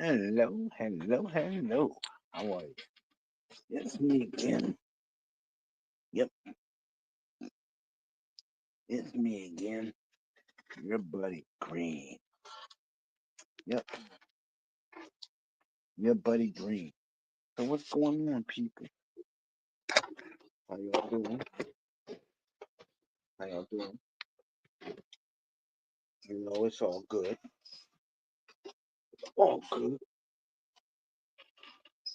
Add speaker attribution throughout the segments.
Speaker 1: Hello, hello, hello. How are you? It's me again. Yep, it's me again. Your buddy Green. Yep, your buddy Green. So what's going on, people? How y'all doing? How y'all doing? It's all good. All good.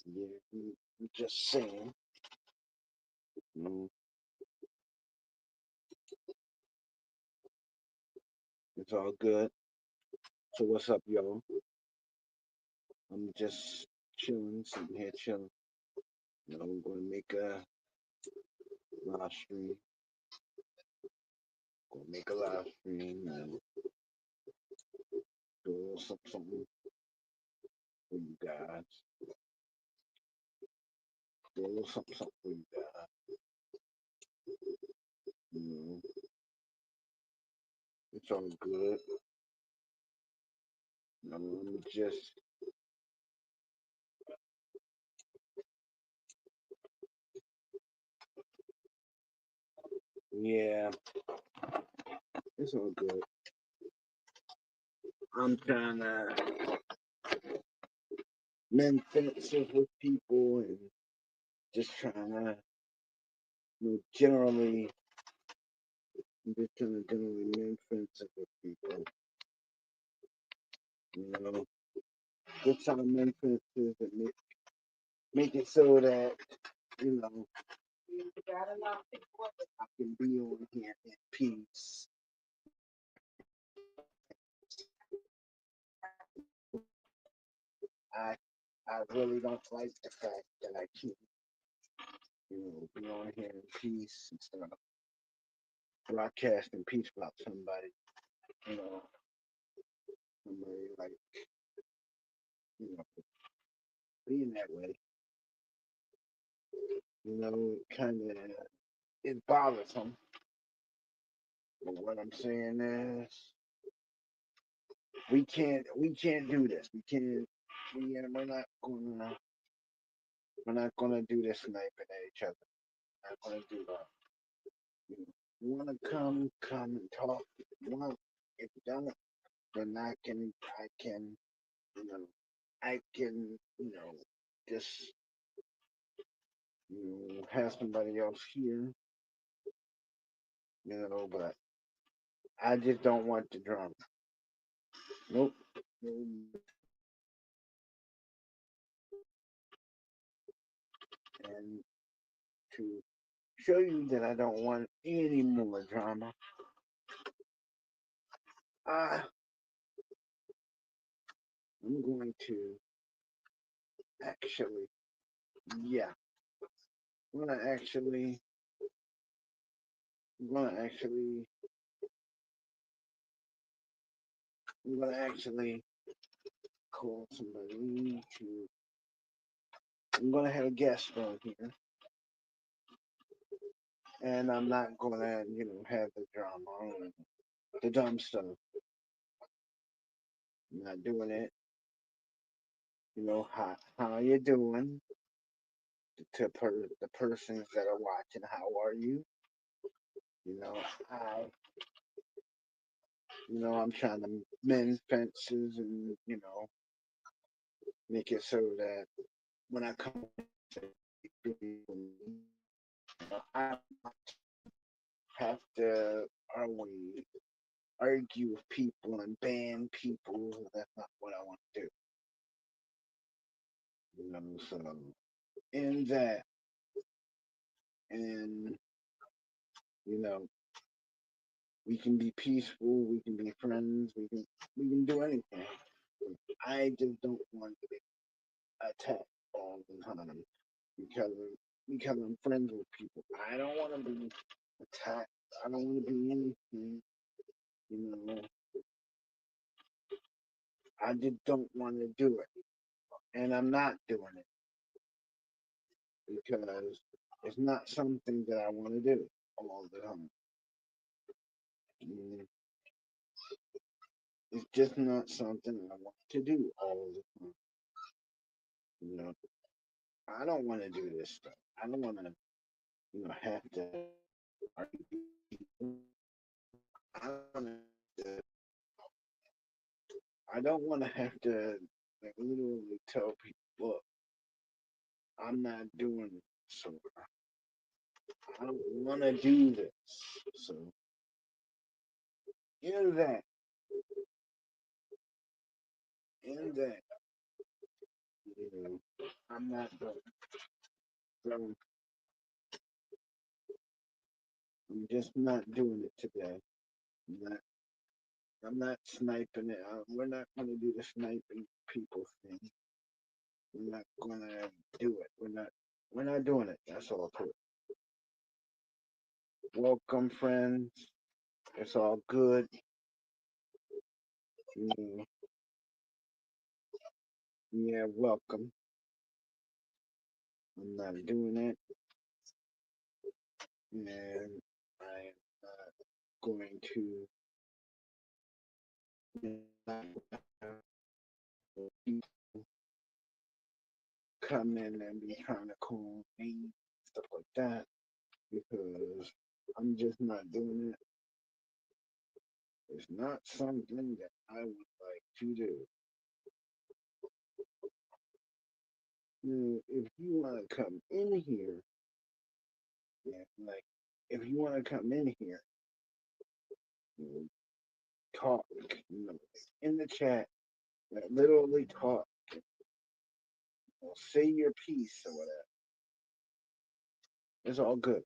Speaker 1: Yeah, I'm just saying. Mm, it's all good. So what's up, y'all? I'm just chilling, sitting here chilling. I'm gonna make a live stream. Gonna make a live stream and do a little something for you guys. Do a little something for you guys. You know, it's all good. Let me just, yeah, it's all good. I'm trying to mend fences with people and just trying to, generally, just trying to generally mend fences with people. You know, just trying to mend fences and make it so that, you know, I can be on here in peace. I I really don't like the fact that I can't, be on here in peace instead of broadcasting peace about somebody, you know, somebody like, you know, being that way, kind of it bothers them. But what I'm saying is, we can't do this. We're not gonna do this sniping at each other. We're not gonna do that. You wanna come and talk. If you want, if you don't, then you know, I can, just, have somebody else here, but I just don't want the drama. Nope. And to show you that I don't want any more drama, uh, I'm going to actually, yeah, I'm gonna actually, I'm gonna actually, I'm gonna actually call somebody to. I'm gonna have a guest on here, and I'm not gonna, have the drama and the dumb stuff. I'm not doing it. How you doing? The persons that are watching, how are you? You know, I, I'm trying to mend fences and, make it so that when I come to people, I don't have to always argue with people and ban people. That's not what I want to do. So in that, and you know, we can be peaceful, we can be friends, we can do anything. I just don't want to be attacked all the time because I'm friends with people. I don't want to be attacked. I don't want to be anything. You know, I just don't want to do it, and I'm not doing it because it's not something that I want to do all the time. Mm, It's just not something I want to do all the time. You know, I don't want to do this stuff. I don't want to, have to argue. I don't to, I don't want to have to like literally tell people, look, I'm not doing it, so I don't want to do this. So in that, in that, I'm not doing it. So I'm just not doing it today. I'm not, I'm not sniping it. We're not going to do the sniping people thing. We're not going to do it. We're not doing it. That's all to it. Welcome, friends. It's all good. Yeah, yeah, welcome. I'm not doing it, and I am not going to have people come in and be trying to call me, stuff like that, because I'm just not doing it. It's not something that I would like to do. If you want to come in here, yeah, like, if you want to come in here, you know, talk, in the chat, like, literally talk, say your piece or whatever. It's all good.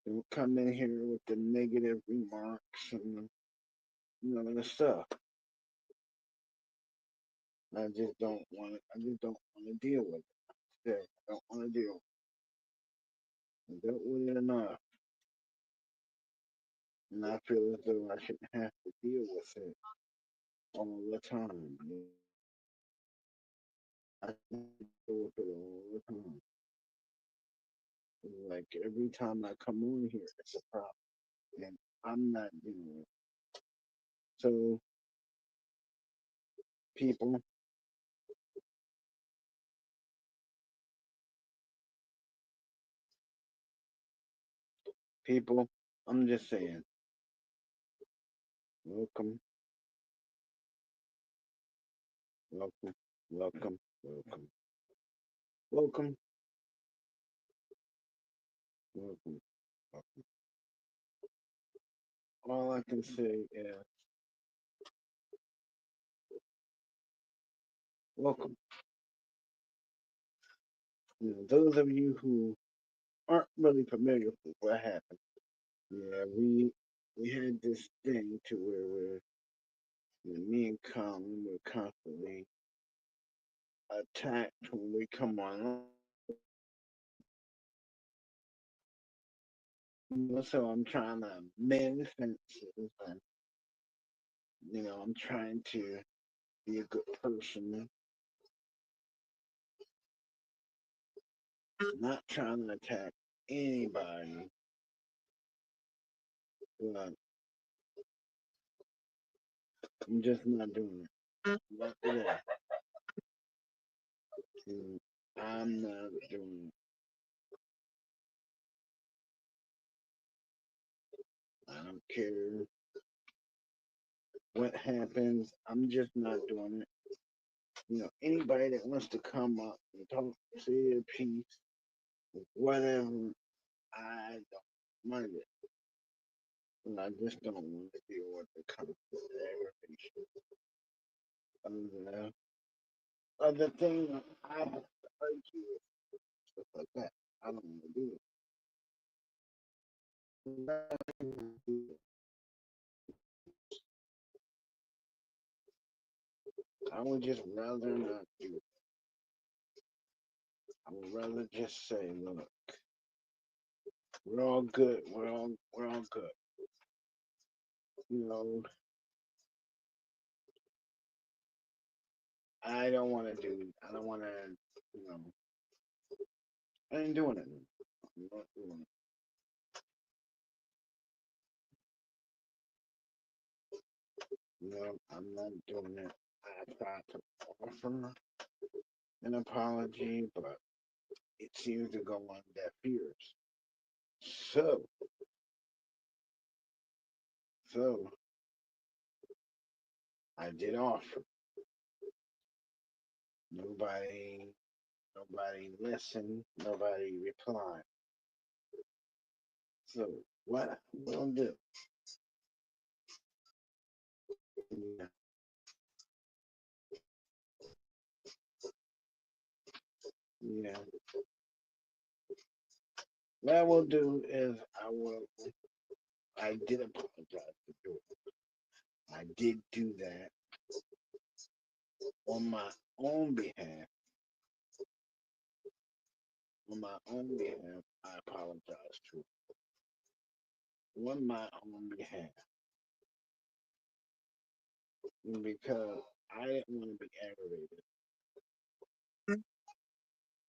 Speaker 1: Don't come in here with the negative remarks and the stuff. I just don't want to deal with it. I don't want to deal. I dealt with it enough, and I feel as though I shouldn't have to deal with it all the time. I deal with it all the time. Like every time I come on here, it's a problem, and I'm not dealing with it. So people, people, I'm just saying, welcome, welcome, welcome, welcome, welcome, welcome, welcome. All I can say is welcome. Those of you who aren't really familiar with what happened, yeah, we had this thing to where me and Colin were constantly attacked when we come on. So I'm trying to mend fences, and I'm trying to be a good person, not trying to attack anybody, but I'm just not doing it. Not today. I'm not doing it. I don't care what happens. I'm just not doing it. Anybody that wants to come up and talk, say their piece, whatever, I don't mind it. And I just don't want to deal with the constant aggravation of the thing I have to argue with, stuff like that. I don't want to do it. I would just rather not do it. I would rather just say, look, we're all good. We're all good. You know, I don't want to do. I don't want to. You know, I ain't doing it. I'm not doing it. I'm not doing it. I tried to offer an apology, but it seems to go on deaf ears. So, so I did offer. Nobody, nobody listened. Nobody replied. So what we'll do? Yeah, yeah. What we'll do is I will. I did apologize for doing it. I did do that on my own behalf. On my own behalf, I apologize to on my own behalf because I didn't want to be aggravated.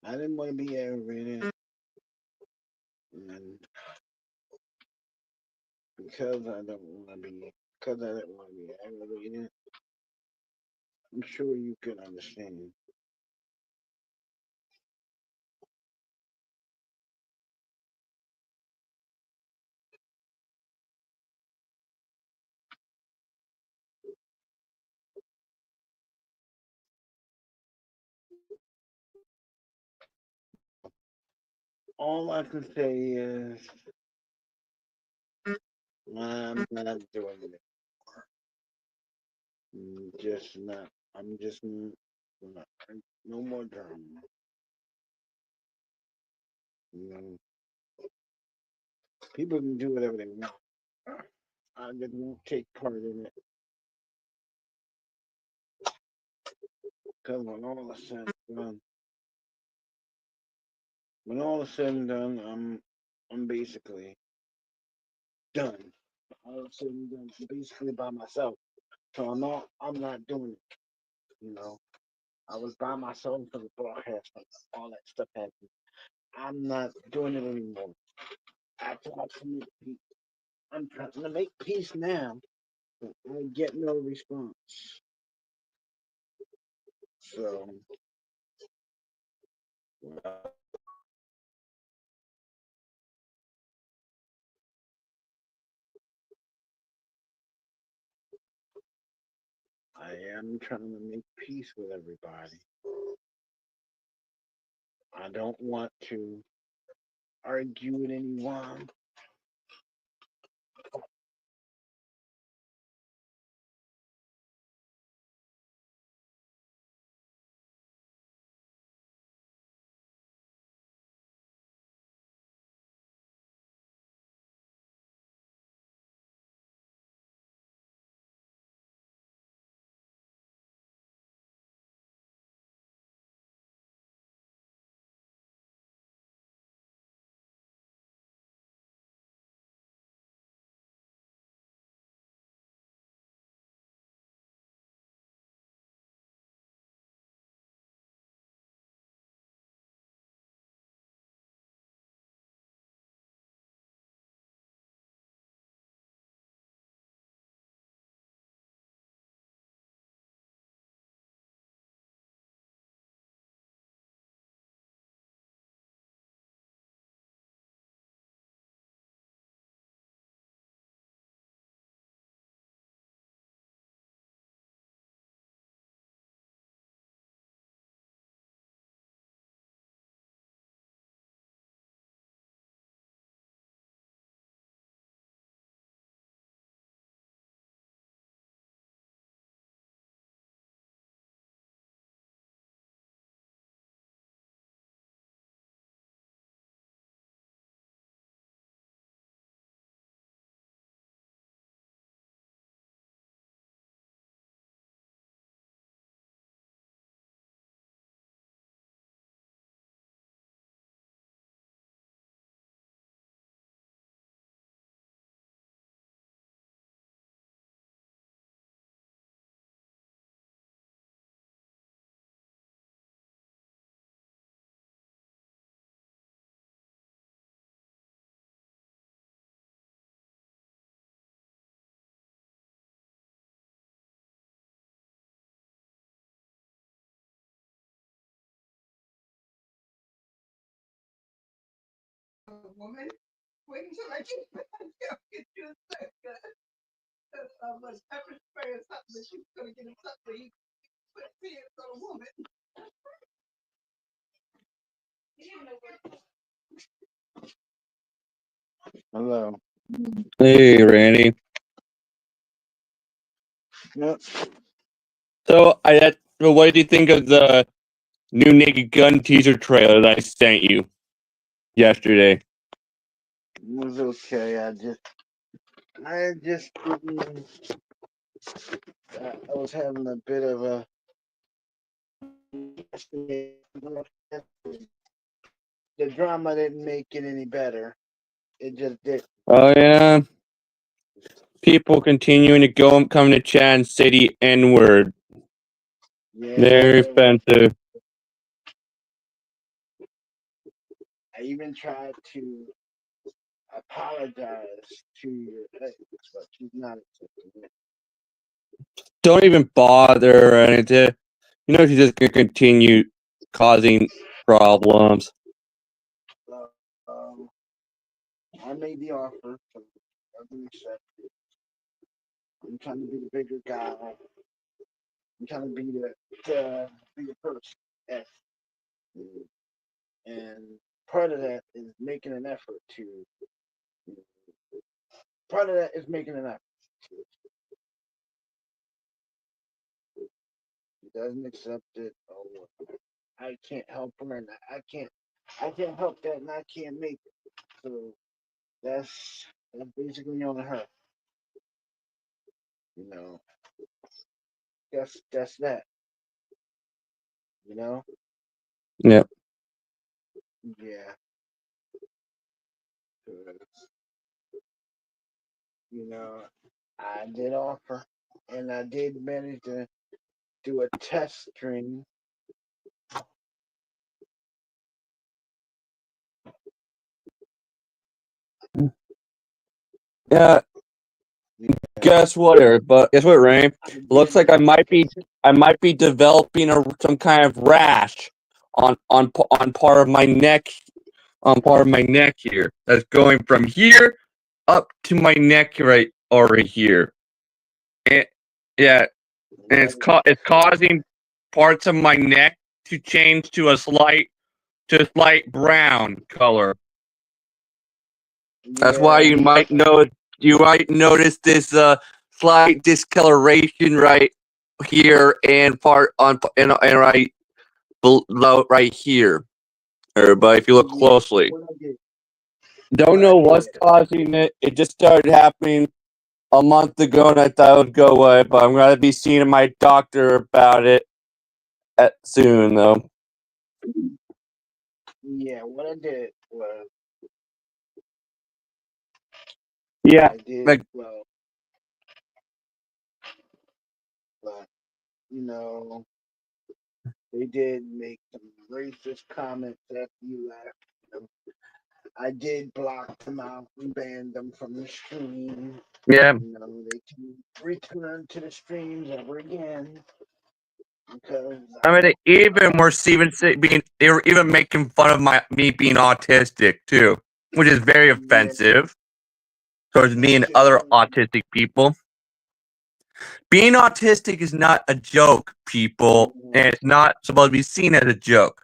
Speaker 1: I didn't want to be aggravated, and because I didn't want to be aggravated. I'm sure you can understand. All I can say is I'm not doing it. Just not. I'm just not. No more drama. You know, people can do whatever they want. I just won't take part in it because when all is said and done, I'm basically done. All is said and done, I'm basically by myself. So I'm not doing it. You know, I was by myself for the broadcast, all that stuff happened. I'm not doing it anymore. I tried to make peace. I'm trying to make peace now, but I get no response. So uh, I am trying to make peace with everybody. I don't want to argue with anyone. woman. Wait until I get back. I'll get you a second. Much pepper spray or something that she's gonna get him something. He put hands on a woman. Hello.
Speaker 2: Hey, Randy.
Speaker 1: Yep.
Speaker 2: So, what did you think of the new Naked Gun teaser trailer that I sent you yesterday?
Speaker 1: It was okay. I just didn't. I was having a bit of a. The drama didn't make it any better. It just did.
Speaker 2: Oh yeah, people continuing to come to chat and say the N word.
Speaker 1: Yeah.
Speaker 2: Very offensive.
Speaker 1: I even tried to apologize to your ex, but she's not accepting it.
Speaker 2: Don't even bother or anything. You know she's just gonna continue causing problems.
Speaker 1: So, I made the offer, so I doesn't accept it. I'm trying to be the bigger guy. I'm trying to be the bigger person. Yes. And part of that is making an effort to. Part of that is making an effort. She doesn't accept it. Oh, I can't help her, and I can't help that, and I can't make it. So that's basically on her. You know, that's that. You know,
Speaker 2: Yeah.
Speaker 1: yeah. 'Cause, you know, I did offer, and I did manage to do a test stream.
Speaker 2: Yeah. Guess what, Eric? But guess what, Rain? Looks like I might be developing some kind of rash on part of my neck, on part of my neck here. That's going from here up to my neck right here. And yeah, and it's causing parts of my neck to change to a slight brown color. That's why you might notice this slight discoloration right here and part on and right below right here. Everybody, if you look closely, don't know what's causing it. It just started happening a month ago, and I thought it would go away. But I'm gonna be seeing my doctor about it soon, though.
Speaker 1: Yeah, what I did was
Speaker 2: Yeah,
Speaker 1: I did
Speaker 2: like
Speaker 1: well, but you know, they did make some racist comments after you left. You know, I did block them out and ban them from the stream.
Speaker 2: yeah.
Speaker 1: You know, they can return to the streams ever again because
Speaker 2: I mean, they were even making fun of me being autistic too, which is very
Speaker 1: yeah,
Speaker 2: offensive towards me and other autistic people. Being autistic is not a joke, people, and it's not supposed to be seen as a joke.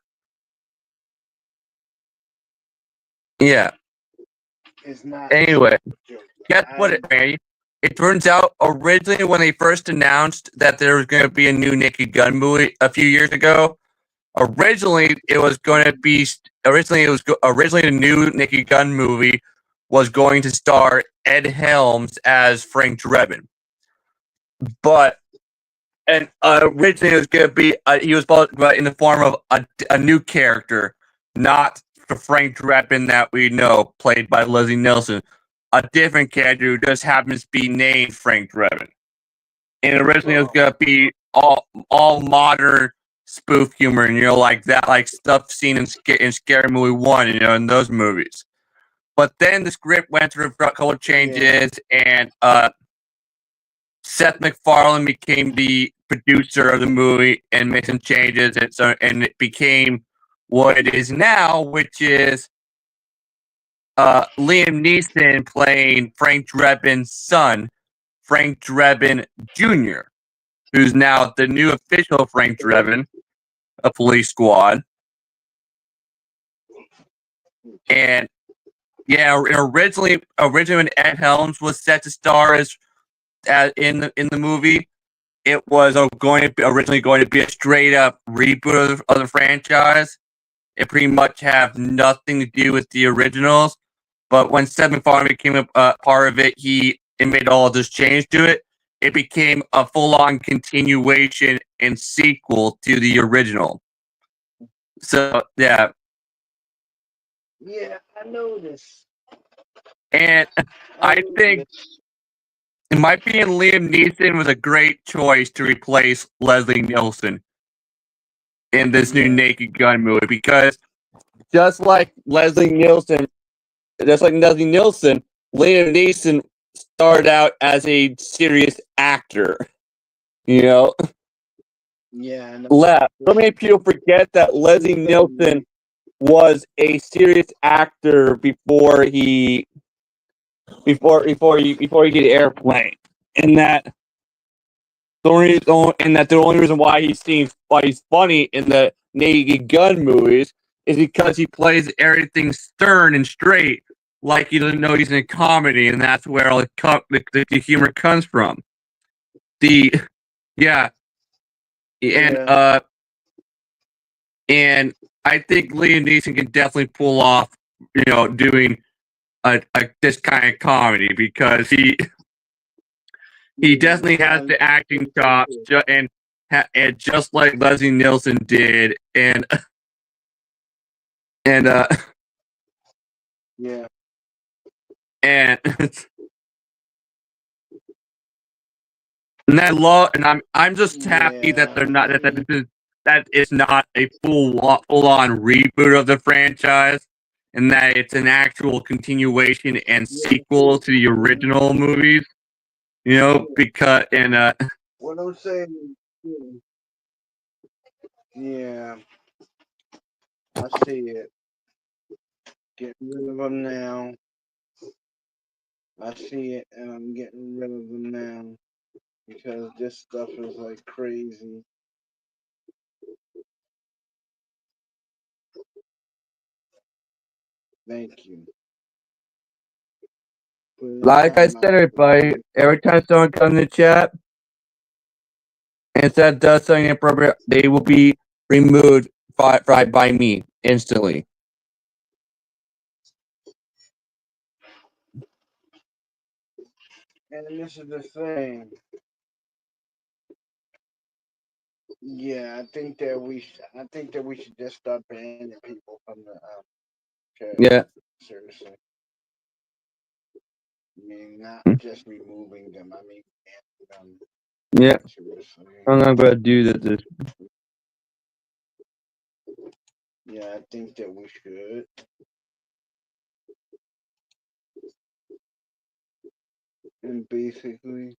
Speaker 2: Yeah.
Speaker 1: it's not.
Speaker 2: Anyway, guess what, Randy? It turns out originally when they first announced that there was going to be a new Naked Gun movie a few years ago, originally the new Naked Gun movie was going to star Ed Helms as Frank Drebin, but originally it was going to be he was in the form of a new character, not the Frank Drebin that we know, played by Leslie Nielsen, a different character who just happens to be named Frank Drebin. And originally it was going to be all modern spoof humor, and like that, like stuff seen in Scary Movie 1, in those movies. But then the script went through a couple of changes, and Seth MacFarlane became the producer of the movie and made some changes, and it became what it is now, which is Liam Neeson playing Frank Drebin's son, Frank Drebin Jr., who's now the new official Frank Drebin, a Police Squad. And yeah, originally when Ed Helms was set to star as in the movie, it was originally going to be a straight up reboot of the franchise. It pretty much have nothing to do with the originals. But when Seth MacFarlane became a part of it, he made all this change to it. It became a full on continuation and sequel to the original. So yeah.
Speaker 1: Yeah, I know this.
Speaker 2: And I think, in my opinion, Liam Neeson was a great choice to replace Leslie Nielsen in this new Naked Gun movie, because just like Leslie Nielsen, Liam Neeson started out as a serious actor. You know?
Speaker 1: Yeah.
Speaker 2: So many people forget that Leslie Nielsen was a serious actor before he did Airplane, and that the only reason why he's funny in the Naked Gun movies is because he plays everything stern and straight, like he doesn't know he's in a comedy, and that's where all the humor comes from. And I think Liam Neeson can definitely pull off, doing this kind of comedy, because he definitely has the acting chops, and just like Leslie Nielsen did, and
Speaker 1: yeah,
Speaker 2: and I'm just happy that they're not that it's not a full on reboot of the franchise, and that it's an actual continuation and sequel to the original movies. Because
Speaker 1: what I'm saying, yeah, I see it. Get rid of them now. I see it, and I'm getting rid of them now, because this stuff is like crazy. Thank you.
Speaker 2: Like I said, everybody, every time someone comes in the chat and says does something inappropriate, they will be removed by me instantly.
Speaker 1: And this is the thing. Yeah, I think that we should just start banning people from the chat.
Speaker 2: Yeah.
Speaker 1: Seriously. I mean, not just removing them. I mean, banning them.
Speaker 2: Yeah.
Speaker 1: Seriously.
Speaker 2: I'm not gonna do this.
Speaker 1: Yeah, I think that we should. And basically,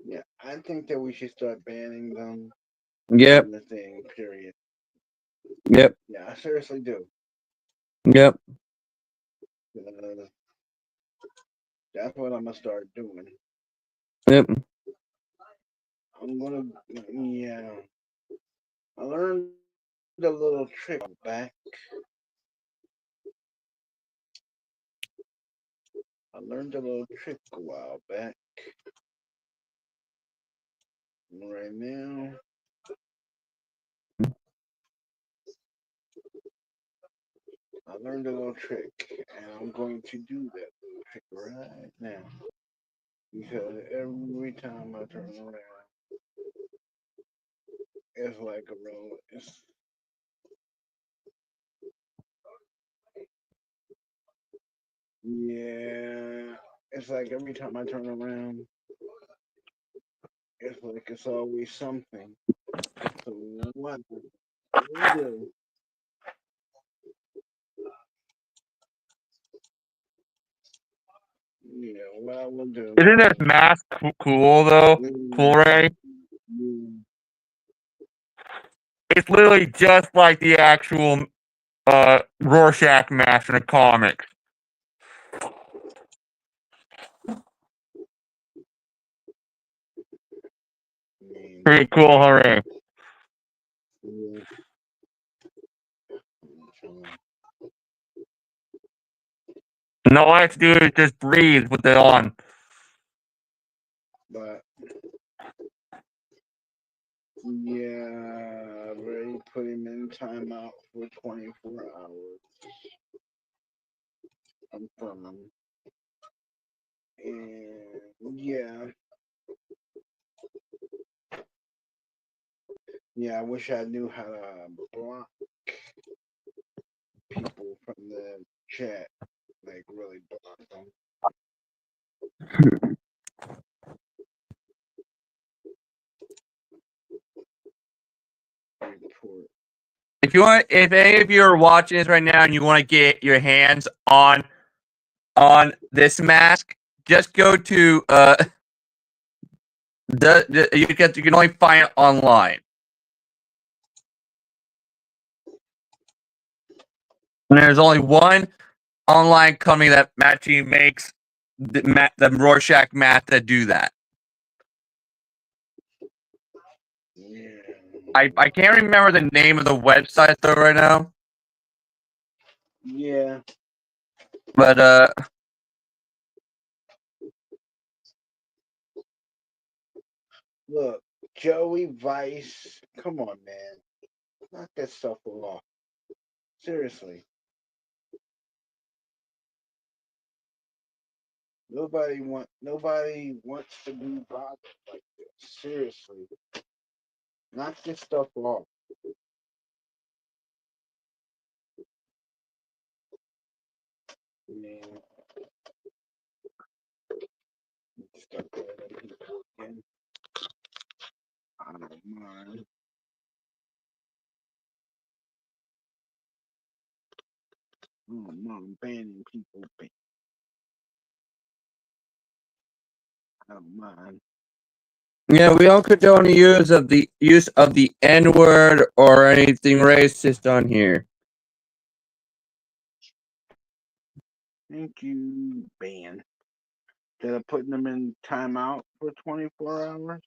Speaker 1: yeah, I think that we should start banning them.
Speaker 2: Yep.
Speaker 1: From the thing, period.
Speaker 2: Yep.
Speaker 1: Yeah, I seriously do.
Speaker 2: Yep.
Speaker 1: That's what I'm gonna start doing.
Speaker 2: Yep.
Speaker 1: I'm gonna, yeah. I learned a little trick back. I learned a little trick a while back. Right now, I learned a little trick, and I'm going to do that little trick right now. Because every time I turn around, it's like a roll. Yeah, it's like every time I turn around, it's like it's always something. So what I do? Yeah, what I will do.
Speaker 2: Isn't this mask cool though? Cool, Ray? It's literally just like the actual Rorschach mask in the comics. Pretty cool, hooray.
Speaker 1: Yeah.
Speaker 2: And all I have to do is just breathe with it on.
Speaker 1: But yeah, I've already put him in timeout for 24 hours. I'm from him. And yeah. Yeah, I wish I knew how to block people from the chat. Like really block them. Report.
Speaker 2: If any of you are watching this right now and you want to get your hands on this mask, just go to you can only find it online. And there's only one online company that actually makes the Rorschach mask that do that.
Speaker 1: Yeah.
Speaker 2: I can't remember the name of the website though right now.
Speaker 1: Yeah.
Speaker 2: But
Speaker 1: Look, Joey Vice, come on, man. Knock that stuff off. Seriously. Nobody wants to be bothered like this. Seriously. Knock this stuff off. Man. Start calling people again. I don't mind. Oh no, I'm banning people. I don't mind.
Speaker 2: yeah, we don't condone the use of the N-word or anything racist on here.
Speaker 1: Thank you, ban. Instead of putting them in timeout for 24 hours,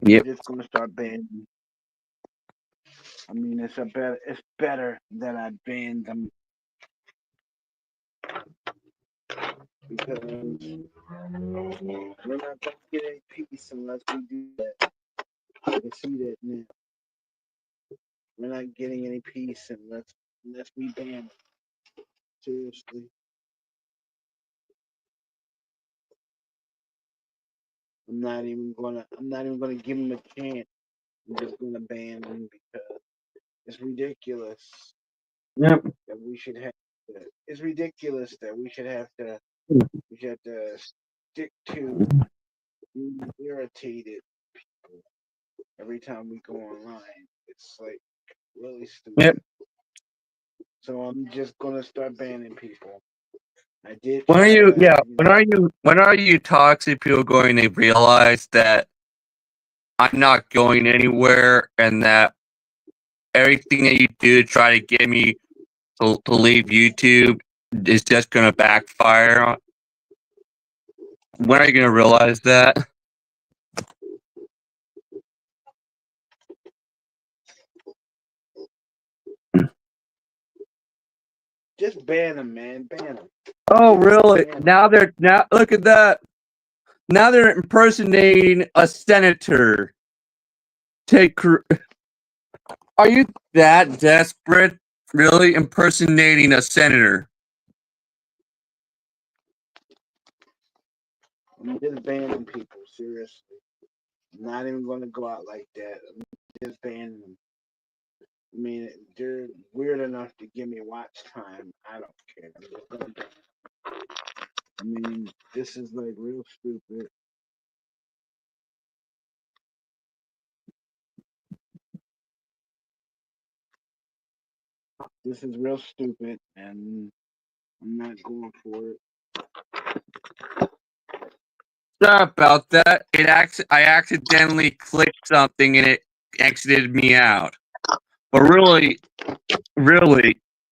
Speaker 2: Yep.
Speaker 1: I'm just gonna start banning. I mean, it's better that I ban them because we're not gonna get any peace unless we do that. You see that now. We're not getting any peace unless we ban them. Seriously. I'm not even gonna give them a chance. I'm just gonna ban them because it's ridiculous.
Speaker 2: Yep.
Speaker 1: That we should have it's ridiculous that we should have to stick to being irritated people every time we go online. It's like really stupid.
Speaker 2: Yep.
Speaker 1: So I'm just gonna start banning people. I did.
Speaker 2: When are you toxic people going to realize that I'm not going anywhere and that everything that you do to try to get me to leave YouTube is just going to backfire? When are you going to realize that?
Speaker 1: Just ban them, man. Ban them.
Speaker 2: Oh, really? Now look at that. Now they're impersonating a senator. Are you that desperate? Really impersonating a senator?
Speaker 1: I'm just banning people. Seriously. I'm not even gonna go out like that. I'm just banning them. I mean, they're weird enough to give me watch time. I don't care. I'm just gonna ban them. I mean, this is like real stupid. This is real stupid, and I'm not going for it.
Speaker 2: Sorry about that. I accidentally clicked something and it exited me out. But really,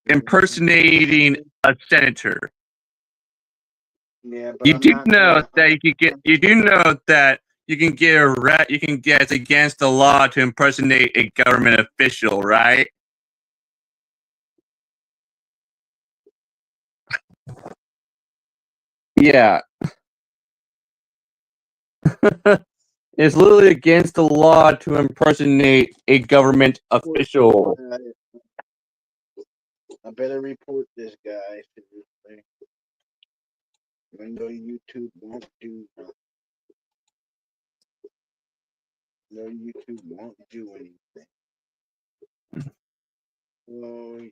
Speaker 2: impersonating a senator.
Speaker 1: Yeah, but
Speaker 2: You
Speaker 1: I'm
Speaker 2: do
Speaker 1: not
Speaker 2: know
Speaker 1: gonna.
Speaker 2: that you can get. You do know that you can get You can get it's against the law to impersonate a government official, right? Yeah, it's literally against the law to impersonate a government official.
Speaker 1: I better report this guy to this thing. Even though YouTube won't do nothing. No, YouTube won't do anything. Oh yeah.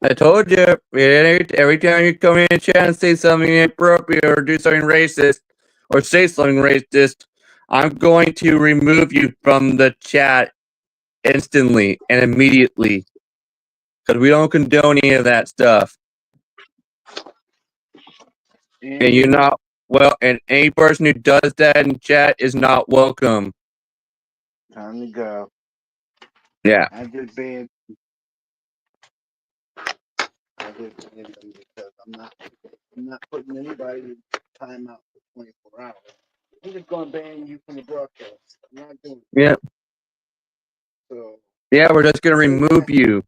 Speaker 2: I told you, every time you come in a chat and say something inappropriate or do something racist or say something racist, I'm going to remove you from the chat instantly and immediately. Because we don't condone any of that stuff. And you're not, and any person who does that in chat is not welcome.
Speaker 1: Time to go.
Speaker 2: Yeah.
Speaker 1: I just banned them because I'm not putting anybody in timeout for 24 hours. I'm just gonna ban you from the broadcast. I'm not doing it.
Speaker 2: Yeah.
Speaker 1: So
Speaker 2: Yeah, we're just gonna remove you.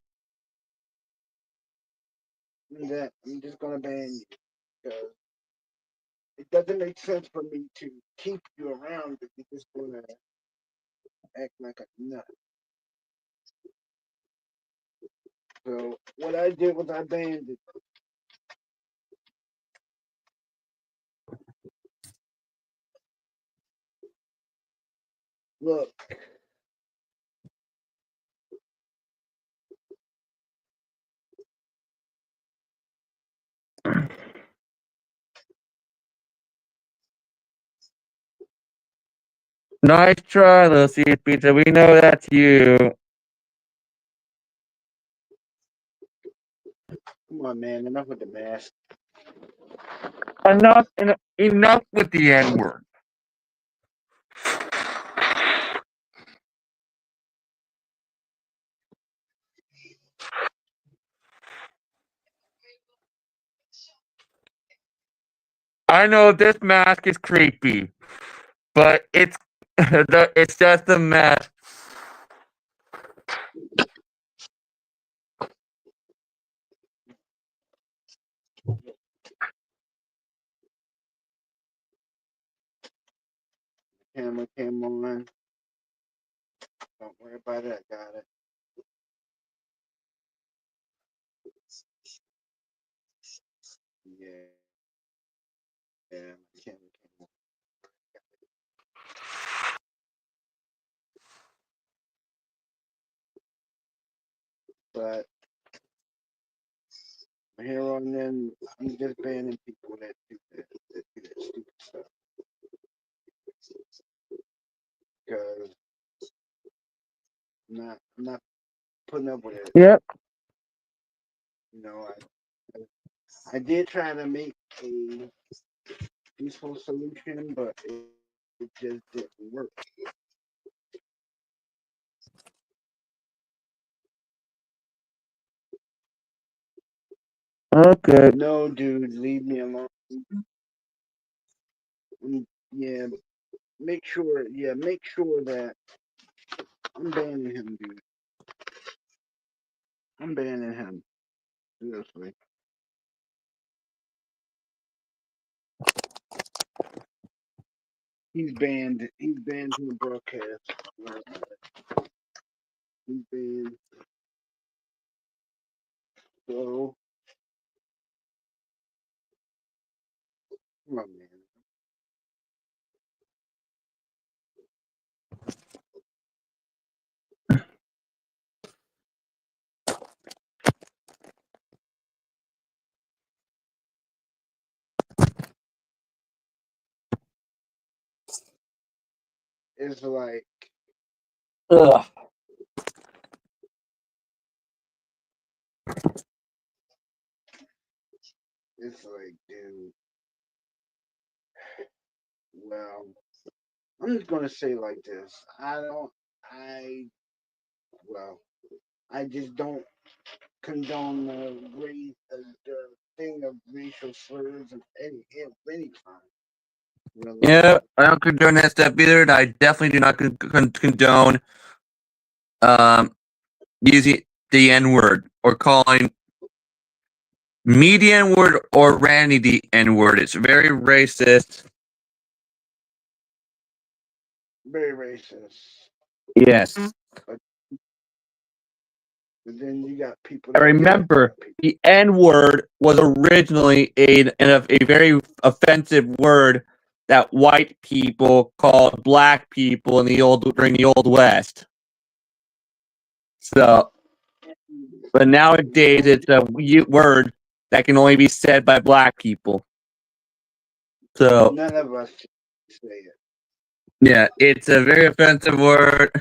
Speaker 1: that I'm just gonna ban you because it doesn't make sense for me to keep you around if you're just gonna act like a nut. So what I did was I banned it. Look,
Speaker 2: Nice try, Lucy Pizza. We know that's you.
Speaker 1: come on, man. Enough with the mask.
Speaker 2: Enough with the N-word. I know this mask is creepy, but it's it's just a mask.
Speaker 1: Camera came on. Don't worry about it. I got it. Yeah. Yeah. My camera came on. But from here on in, I'm just banning people that do that stupid stuff. Because I'm not putting up with it.
Speaker 2: Yep.
Speaker 1: You know, I did try to make a peaceful solution, but it just didn't work.
Speaker 2: Okay.
Speaker 1: No, dude, leave me alone. Yeah, make sure that I'm banning him, dude. I'm banning him. Seriously. He's banned. He's banned from the broadcast. He's banned. So, come on, man. It's like,
Speaker 2: Ugh.
Speaker 1: It's like, dude. Well, I'm just gonna say like this. Well, I just don't condone the thing of racial slurs of any kind. Really.
Speaker 2: Yeah, I don't condone that step either, and I definitely do not condone using the N word or calling me the N word or Randy the N word. It's very racist.
Speaker 1: Very racist.
Speaker 2: Yes.
Speaker 1: But then you got people.
Speaker 2: I remember the N word was originally a very offensive word that white people called black people during the old West. So, but nowadays it's a word that can only be said by black people. So
Speaker 1: none of us say it.
Speaker 2: yeah, it's a very offensive word.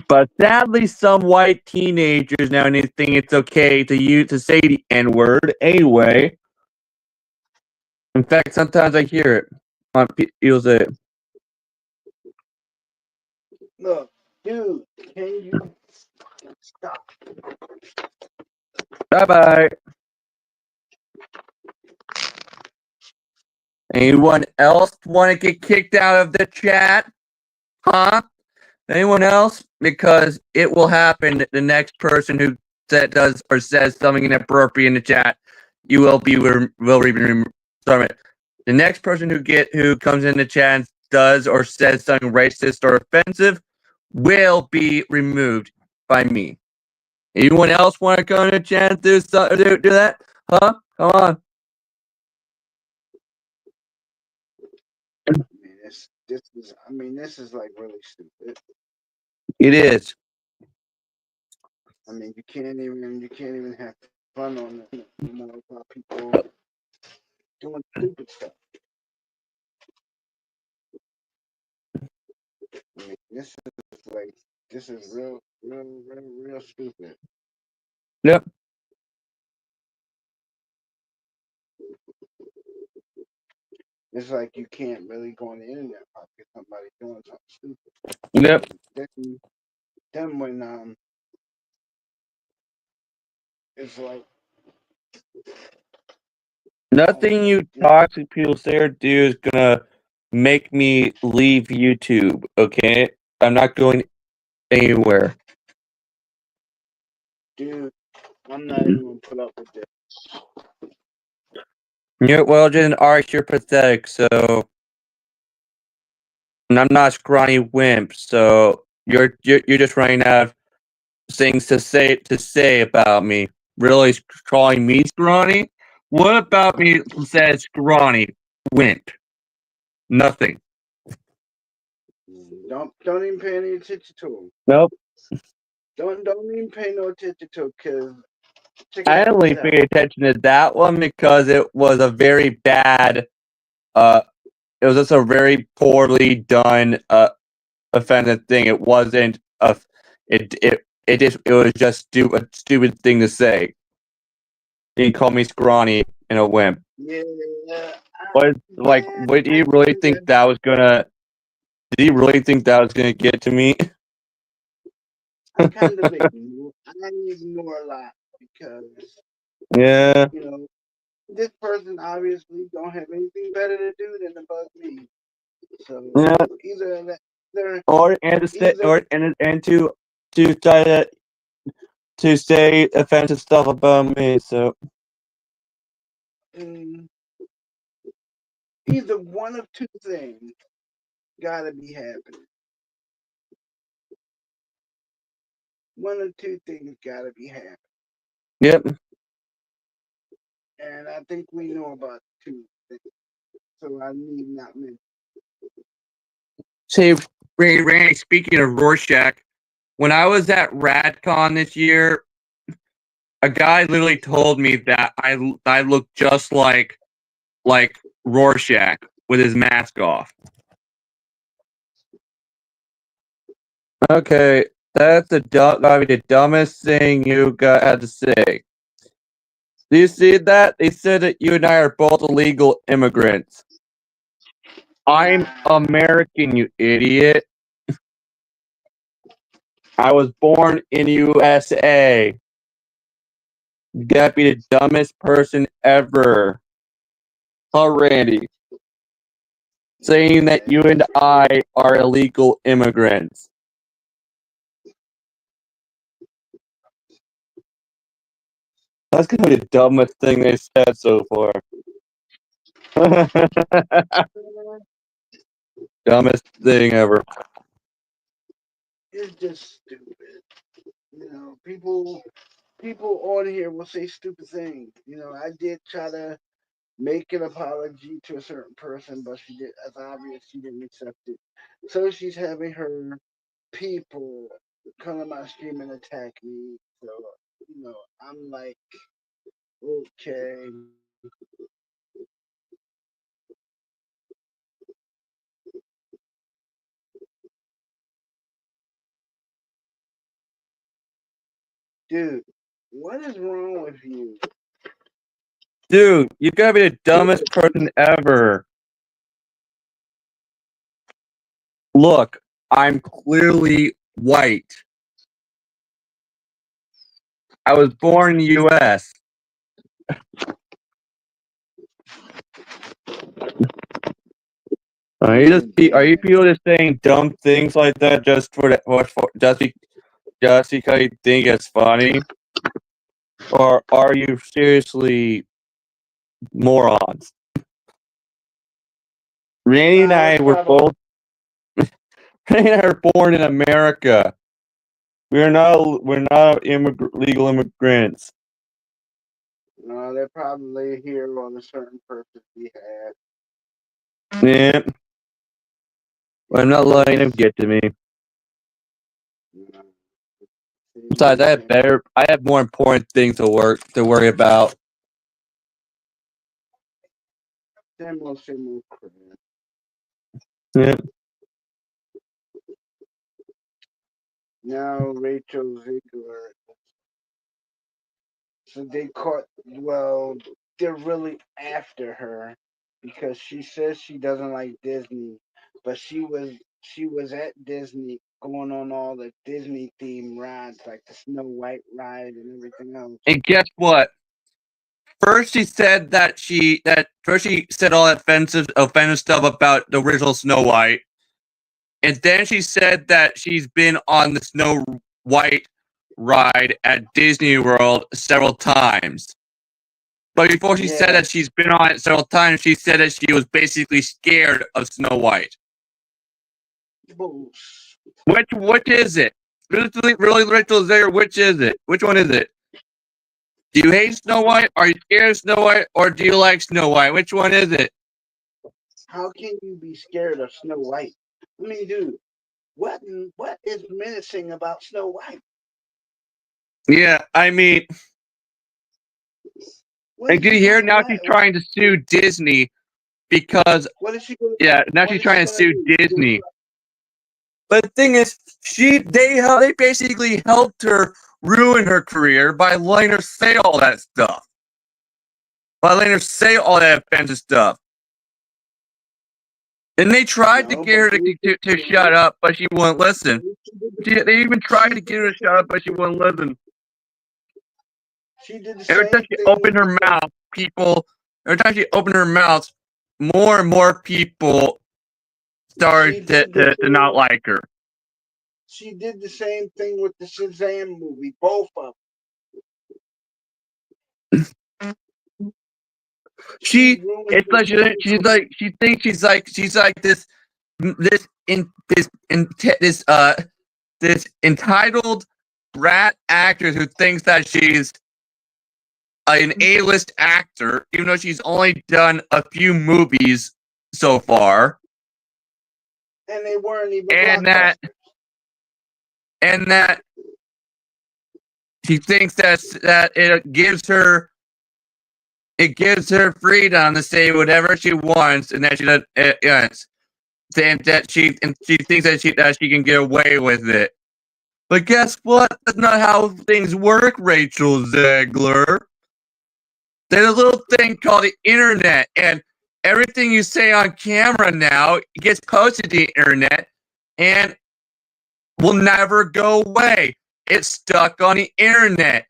Speaker 2: But sadly, some white teenagers nowadays think it's okay to say the N word anyway. In fact, sometimes I hear it on people say it.
Speaker 1: Look, dude, can you stop?
Speaker 2: Bye bye. Anyone else want to get kicked out of the chat? Huh? Anyone else? Because it will happen. The next person who does or says something inappropriate in the chat, you will be sorry. The next person who comes in the chat and does or says something racist or offensive will be removed by me. Anyone else want to go in the chat and do that? Huh? Come on.
Speaker 1: This is like really stupid.
Speaker 2: It is.
Speaker 1: I mean, you can't even have fun on it. You know about people doing stupid stuff. I mean, this is real stupid.
Speaker 2: Yep.
Speaker 1: It's like you can't really go on the internet if somebody doing something stupid.
Speaker 2: Yep.
Speaker 1: Then when it's like
Speaker 2: nothing you toxic people say or do is gonna make me leave YouTube, okay? I'm not going anywhere.
Speaker 1: Dude, I'm not even gonna put up with this.
Speaker 2: Yeah, well, Jen, Arch, you're pathetic, so and I'm not a scrawny wimp, so you're just running out of things to say about me. Really calling me scrawny? What about me says scrawny wimp? Nothing.
Speaker 1: Don't even pay any attention to him.
Speaker 2: Nope.
Speaker 1: Don't even pay no attention to it, because
Speaker 2: I only paid attention to that one because it was a very bad it was just a very poorly done offensive thing. It wasn't it was just a stupid thing to say. He called me scrawny and a wimp.
Speaker 1: Yeah.
Speaker 2: What do you really think that was gonna did you really think that was gonna get to me?
Speaker 1: I kind of ignore a lot because
Speaker 2: Yeah.
Speaker 1: you know this person obviously don't have anything better to do than to bug me. So
Speaker 2: Yeah. To try to say offensive stuff about me. So
Speaker 1: either one of two things gotta be happening. One of two things gotta be happening.
Speaker 2: yep.
Speaker 1: And I think we know about two things. So I need not mention.
Speaker 2: Say, Randy, speaking of Rorschach, when I was at RadCon this year, a guy literally told me that I look just like Rorschach with his mask off. Okay, That's gotta be the dumbest thing you had to say. Do you see that? They said that you and I are both illegal immigrants. I'm American, you idiot. I was born in USA. You gotta be the dumbest person ever. Huh, Randy? Saying that you and I are illegal immigrants. That's gonna be the dumbest thing they said so far. Dumbest thing ever.
Speaker 1: It's just stupid. You know, people on here will say stupid things. You know, I did try to make an apology to a certain person, but she did, as obvious, she didn't accept it. So she's having her people come to my stream and attack me. So, you know, I'm like, okay. Dude, what is wrong with you?
Speaker 2: Dude, you gotta be the dumbest person ever. Look, I'm clearly white. I was born in the US. Are you people just saying dumb things like that just because you think it's funny? Or are you seriously morons? Randy and I were both Randy and I were born in America. We're not legal immigrants.
Speaker 1: No, they're probably here on a certain purpose we have.
Speaker 2: Yeah. I'm not letting them get to me. Besides, I have more important things to worry about. Yeah.
Speaker 1: Now Rachel Ziegler. So they caught. Well, they're really after her because she says she doesn't like Disney, but she was at Disney going on all the Disney themed rides like the Snow White ride and everything else.
Speaker 2: And guess what? First she said she said all that offensive stuff about the original Snow White. And then she said that she's been on the Snow White ride at Disney World several times. But before she said that she's been on it several times, she said that she was basically scared of Snow White. Which is it? Really, Rachel there? Which is it? Which one is it? Do you hate Snow White? Are you scared of Snow White? Or do you like Snow White? Which one is it?
Speaker 1: How can you be scared of Snow White? I mean, dude, what is menacing about Snow White?
Speaker 2: Yeah, I mean, and did you hear now she's trying to sue Disney because now she's trying to sue Disney. But the thing is, they basically helped her ruin her career by letting her say all that stuff. By letting her say all that offensive stuff. And they tried to get her to shut up, but she wouldn't listen. They even tried to get her to shut up, but she wouldn't listen. Every time she opened her mouth, more and more people started to not like her.
Speaker 1: She did the same thing with the Shazam movie, both of them.
Speaker 2: She thinks she's like this entitled brat actress who thinks that she's an A-list actor, even though she's only done a few movies so far.
Speaker 1: And they weren't even
Speaker 2: and that she thinks that it gives her freedom to say whatever she wants, and that she does, and that she thinks that she can get away with it. But guess what? That's not how things work, Rachel Zegler. There's a little thing called the internet, and everything you say on camera now gets posted to the internet and will never go away. It's stuck on the internet.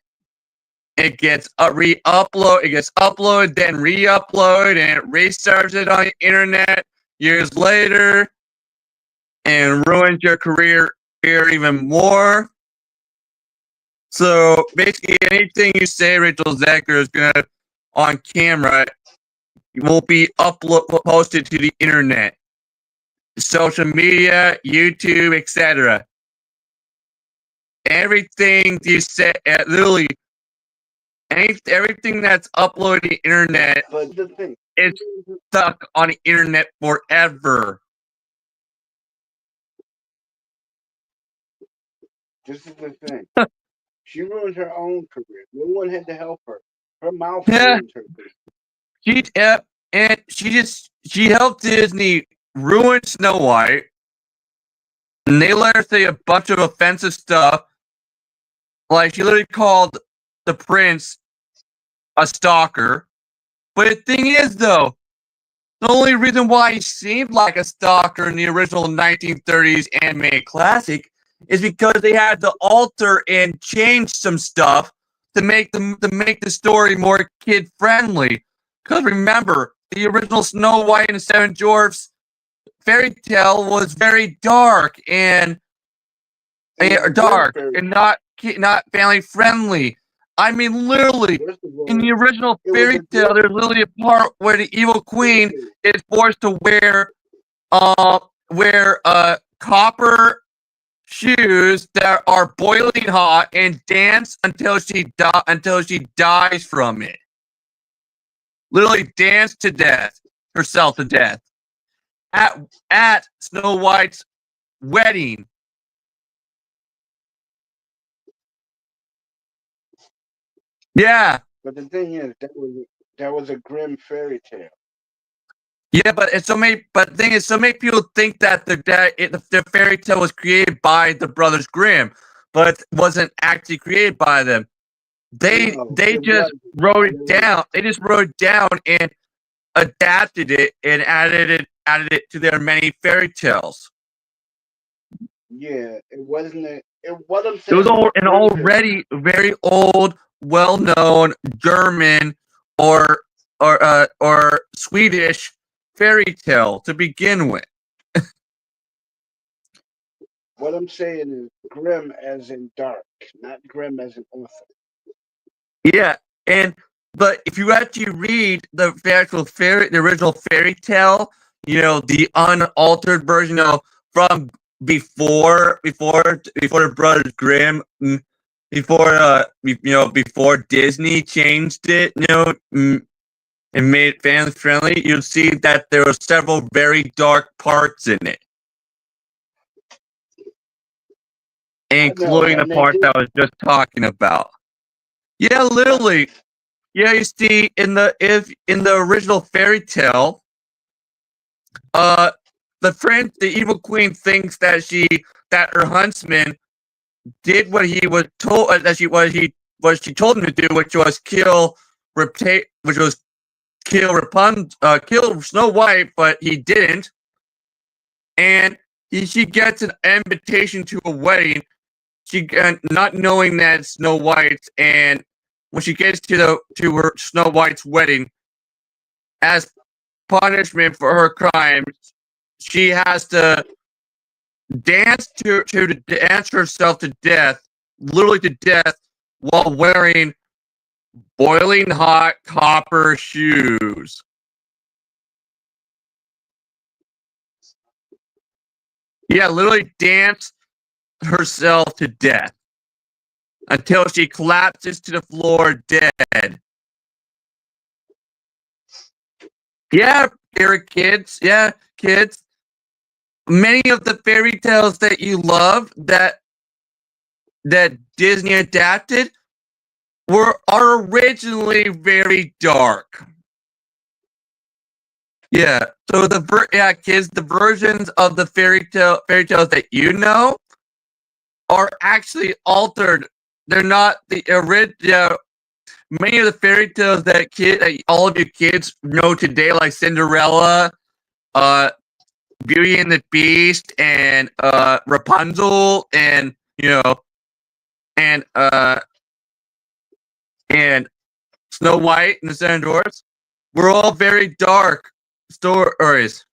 Speaker 2: It gets re-upload. It gets uploaded, then re-uploaded, and it restarts it on the internet years later, and ruins your career even more. So basically, anything you say, Rachel Zegler, is gonna on camera will be posted to the internet, social media, YouTube, etc. Everything you say, literally, everything that's uploaded to the internet
Speaker 1: But the thing,
Speaker 2: is stuck on the internet forever.
Speaker 1: this is the thing. She ruined her own career. No one had to help her. Her mouth
Speaker 2: Yeah.
Speaker 1: ruined her career.
Speaker 2: And she helped Disney ruin Snow White, and they let her say a bunch of offensive stuff. Like she literally called the prince a stalker. But the thing is, though, the only reason why he seemed like a stalker in the original 1930s anime classic is because they had to alter and change some stuff to make the story more kid friendly. Because remember, the original Snow White and the Seven Dwarfs fairy tale was very dark and not family friendly. I mean, literally, in the original fairy tale, there's literally a part where the evil queen is forced to wear copper shoes that are boiling hot and dance until she dies from it. Literally dance to death, herself to death at Snow White's wedding. Yeah.
Speaker 1: But the thing is, that was a grim fairy tale.
Speaker 2: Yeah, but the thing is, so many people think that the fairy tale was created by the Brothers Grimm, but it wasn't actually created by them. They just wrote it down. They just wrote it down and adapted it and added it to their many fairy tales.
Speaker 1: Yeah, it wasn't. What I'm saying,
Speaker 2: it was an already very old, well-known German or Swedish fairy tale to begin with.
Speaker 1: What I'm saying is grim as in dark, not grim as in author.
Speaker 2: Yeah, but if you actually read the original fairy tale, the unaltered version, from before the Brothers Grimm, before Disney changed it, and made it family friendly, you'll see that there were several very dark parts in it, including the part that I was just talking about. Yeah, literally. Yeah, you see, in the original fairy tale, the evil queen thinks that her huntsman did what he was told she told him to do, which was kill Snow White, but he didn't, and she gets an invitation to a wedding. She not knowing that it's Snow White, and when she gets to her Snow White's wedding, as punishment for her crimes, she has to dance herself to death, literally to death, while wearing boiling hot copper shoes. Yeah, literally dance herself to death until she collapses to the floor dead. Yeah, kids. Yeah, kids. Many of the fairy tales that you love that Disney adapted are originally very dark. Yeah. So kids, the versions of the fairy tales that you know are actually altered. They're not the original. Many of the fairy tales that all of you kids know today, like Cinderella, Beauty and the Beast, and Rapunzel, and and and Snow White and the Seven Dwarfs, were all very dark stories.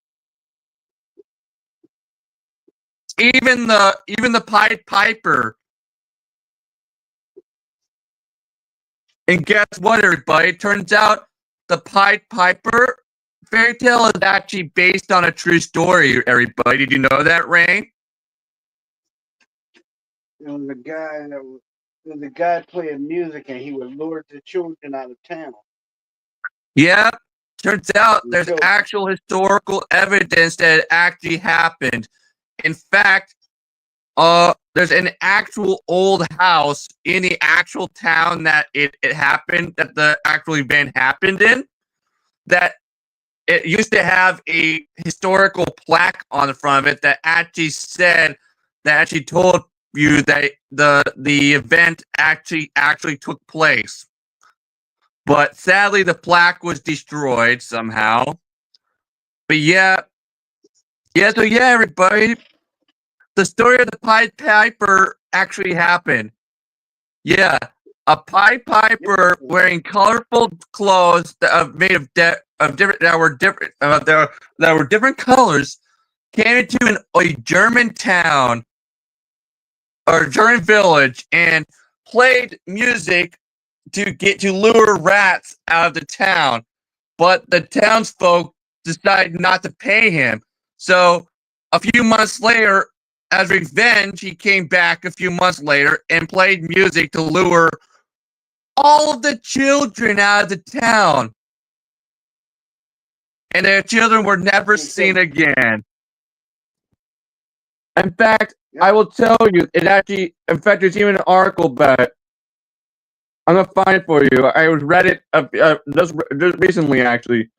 Speaker 2: Even the Pied Piper. And guess what, everybody? It turns out the Pied Piper fairy tale is actually based on a true story, everybody. Did you know that, Ray?
Speaker 1: The guy playing music and he would lure the children out of town.
Speaker 2: Yeah. Turns out there's actual historical evidence that it actually happened. In fact, there's an actual old house in the actual town that it happened, that the actual event happened in, that it used to have a historical plaque on the front of it that actually told you that the event actually took place. But sadly, the plaque was destroyed somehow. But so everybody, the story of the Pied Piper actually happened. Yeah, a Pied Piper wearing colorful clothes made of different colors came into a German town or German village and played music to lure rats out of the town, but the townsfolk decided not to pay him. So a few months later, as revenge, he came back a few months later and played music to lure all of the children out of the town. And their children were never seen again. In fact, I will tell you, in fact, there's even an article about it. I'm going to find it for you. I read it just recently, actually.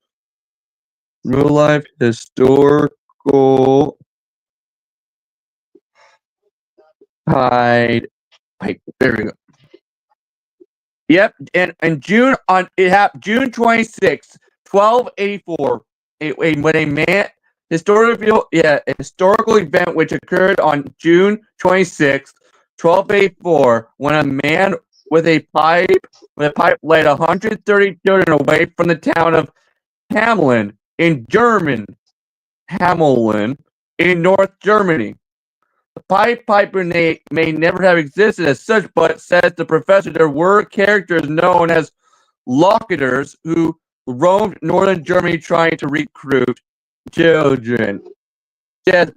Speaker 2: Real life historical Pied Piper. There we go. Yep, and June 26th, 1284, when a historical event which occurred on June 26th, 1284, when a man with a pipe led 130 children away from the town of Hamelin in North Germany. The Pied Piper may never have existed as such, but says the professor there were characters known as locketers who roamed northern Germany trying to recruit children. So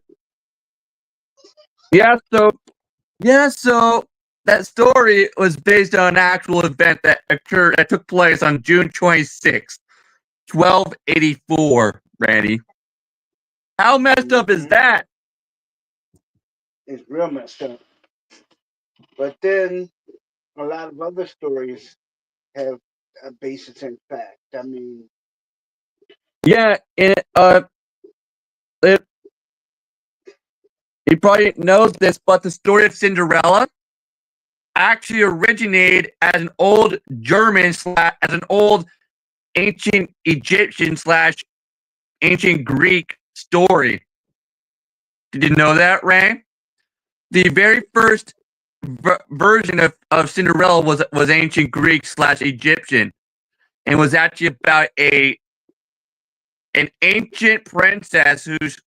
Speaker 2: that story was based on an actual event that took place on June 26th, 1284, Randy. How messed up is that?
Speaker 1: It's real messed up. But then a lot of other stories have a basis in fact. I mean,
Speaker 2: yeah, you probably knows this, but the story of Cinderella actually originated as an old German as an old ancient Egyptian / ancient Greek story. Did you know that, Ray? The very first version of Cinderella was ancient Greek / Egyptian, and was actually about an ancient princess whose